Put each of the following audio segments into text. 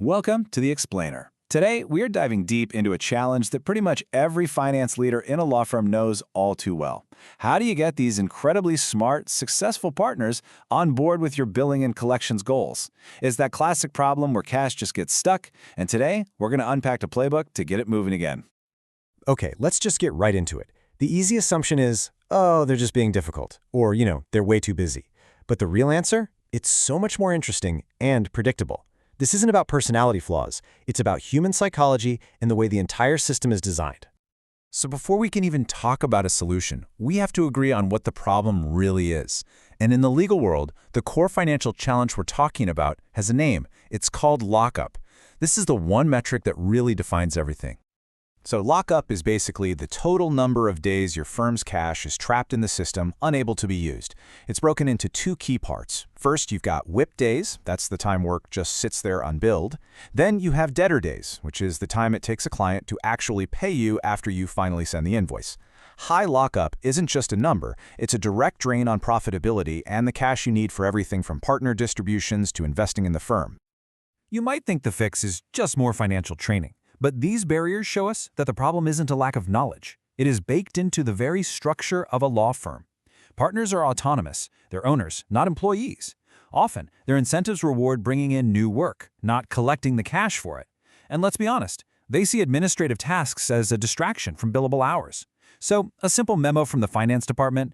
Welcome to The Explainer. Today, we are diving deep into a challenge that pretty much every finance leader in a law firm knows all too well. How do you get these incredibly smart, successful partners on board with your billing and collections goals? It's that classic problem where cash just gets stuck, and today, we're going to unpack a playbook to get it moving again. Okay, let's just get right into it. The easy assumption is, oh, they're just being difficult, or, they're way too busy. But the real answer? It's so much more interesting and predictable. This isn't about personality flaws. It's about human psychology and the way the entire system is designed. So before we can even talk about a solution, we have to agree on what the problem really is. And in the legal world, the core financial challenge we're talking about has a name. It's called lockup. This is the one metric that really defines everything. So lockup is basically the total number of days your firm's cash is trapped in the system, unable to be used. It's broken into two key parts. First, you've got WIP days. That's the time work just sits there unbilled. Then you have debtor days, which is the time it takes a client to actually pay you after you finally send the invoice. High lockup isn't just a number. It's a direct drain on profitability and the cash you need for everything from partner distributions to investing in the firm. You might think the fix is just more financial training. But these barriers show us that the problem isn't a lack of knowledge. It is baked into the very structure of a law firm. Partners are autonomous. They're owners, not employees. Often, their incentives reward bringing in new work, not collecting the cash for it. And let's be honest, they see administrative tasks as a distraction from billable hours. So, a simple memo from the finance department,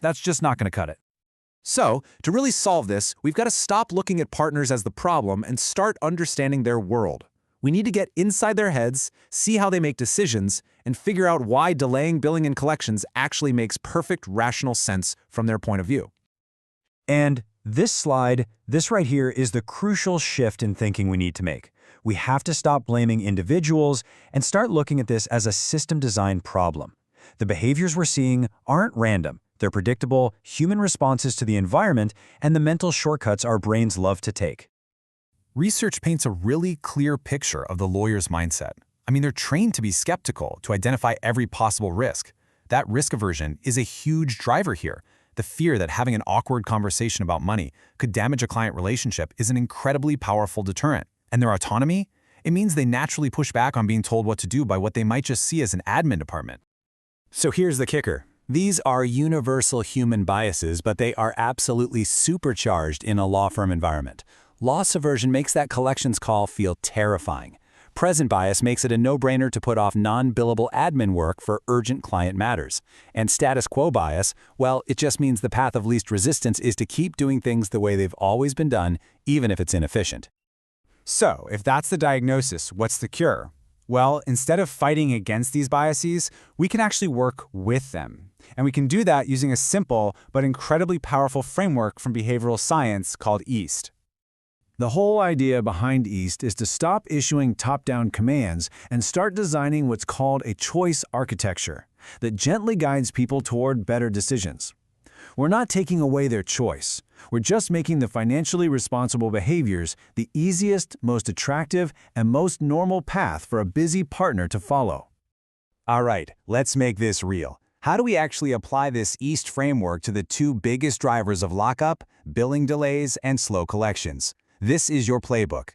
that's just not going to cut it. So, to really solve this, we've got to stop looking at partners as the problem and start understanding their world. We need to get inside their heads, see how they make decisions, and figure out why delaying billing and collections actually makes perfect rational sense from their point of view. And this right here is the crucial shift in thinking we need to make. We have to stop blaming individuals and start looking at this as a system design problem. The behaviors we're seeing aren't random. They're predictable, human responses to the environment and the mental shortcuts our brains love to take. Research paints a really clear picture of the lawyer's mindset. They're trained to be skeptical, to identify every possible risk. That risk aversion is a huge driver here. The fear that having an awkward conversation about money could damage a client relationship is an incredibly powerful deterrent. And their autonomy? It means they naturally push back on being told what to do by what they might just see as an admin department. So here's the kicker. These are universal human biases, but they are absolutely supercharged in a law firm environment. Loss aversion makes that collections call feel terrifying. Present bias makes it a no-brainer to put off non-billable admin work for urgent client matters. And status quo bias, well, it just means the path of least resistance is to keep doing things the way they've always been done, even if it's inefficient. So, if that's the diagnosis, what's the cure? Well, instead of fighting against these biases, we can actually work with them. And we can do that using a simple but incredibly powerful framework from behavioral science called EAST. The whole idea behind EAST is to stop issuing top-down commands and start designing what's called a choice architecture that gently guides people toward better decisions. We're not taking away their choice. We're just making the financially responsible behaviors the easiest, most attractive, and most normal path for a busy partner to follow. All right, let's make this real. How do we actually apply this EAST framework to the two biggest drivers of lockup, billing delays, and slow collections? This is your playbook.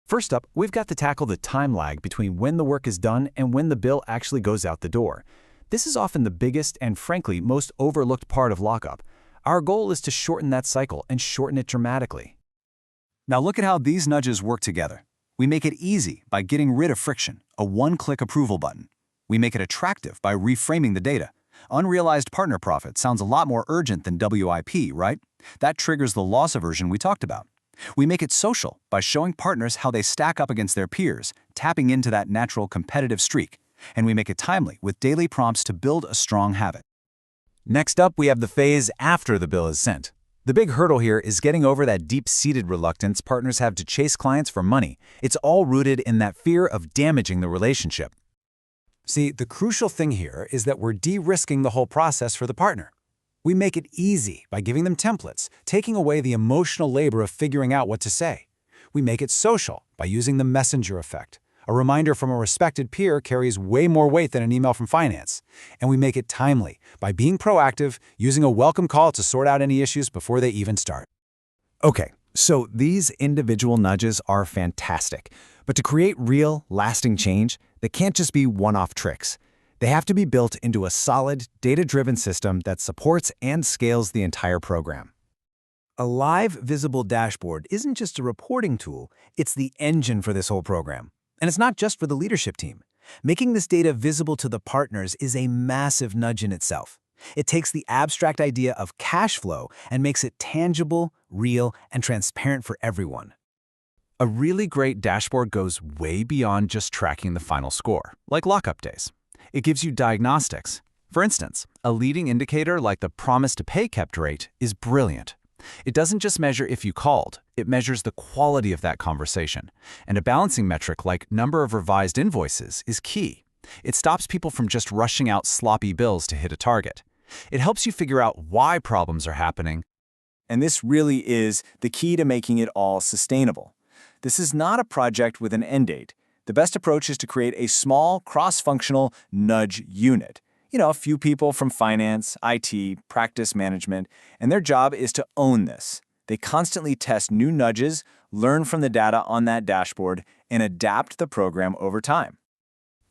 First up, we've got to tackle the time lag between when the work is done and when the bill actually goes out the door. This is often the biggest and, frankly, most overlooked part of lockup. Our goal is to shorten that cycle and shorten it dramatically. Now look at how these nudges work together. We make it easy by getting rid of friction, a one-click approval button. We make it attractive by reframing the data. Unrealized partner profit sounds a lot more urgent than WIP, right? That triggers the loss aversion we talked about. We make it social by showing partners how they stack up against their peers, tapping into that natural competitive streak. And we make it timely with daily prompts to build a strong habit. Next up, we have the phase after the bill is sent. The big hurdle here is getting over that deep-seated reluctance partners have to chase clients for money. It's all rooted in that fear of damaging the relationship. See, the crucial thing here is that we're de-risking the whole process for the partner. We make it easy by giving them templates, taking away the emotional labor of figuring out what to say. We make it social by using the messenger effect. A reminder from a respected peer carries way more weight than an email from finance. And we make it timely by being proactive, using a welcome call to sort out any issues before they even start. Okay, So these individual nudges are fantastic, but to create real, lasting change, they can't just be one-off tricks. They have to be built into a solid, data-driven system that supports and scales the entire program. A live, visible dashboard isn't just a reporting tool, it's the engine for this whole program. And it's not just for the leadership team. Making this data visible to the partners is a massive nudge in itself. It takes the abstract idea of cash flow and makes it tangible, real, and transparent for everyone. A really great dashboard goes way beyond just tracking the final score, like lockup days. It gives you diagnostics. For instance, a leading indicator like the promise-to-pay kept rate is brilliant. It doesn't just measure if you called, it measures the quality of that conversation. And a balancing metric like number of revised invoices is key. It stops people from just rushing out sloppy bills to hit a target. It helps you figure out why problems are happening. And this really is the key to making it all sustainable. This is not a project with an end date. The best approach is to create a small, cross-functional nudge unit. A few people from finance, IT, practice management, and their job is to own this. They constantly test new nudges, learn from the data on that dashboard, and adapt the program over time.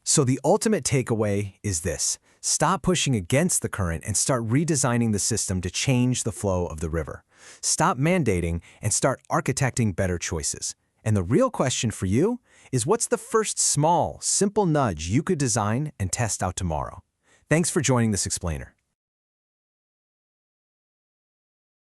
So the ultimate takeaway is this. Stop pushing against the current and start redesigning the system to change the flow of the river. Stop mandating and start architecting better choices. And the real question for you is, what's the first small, simple nudge you could design and test out tomorrow? Thanks for joining this explainer.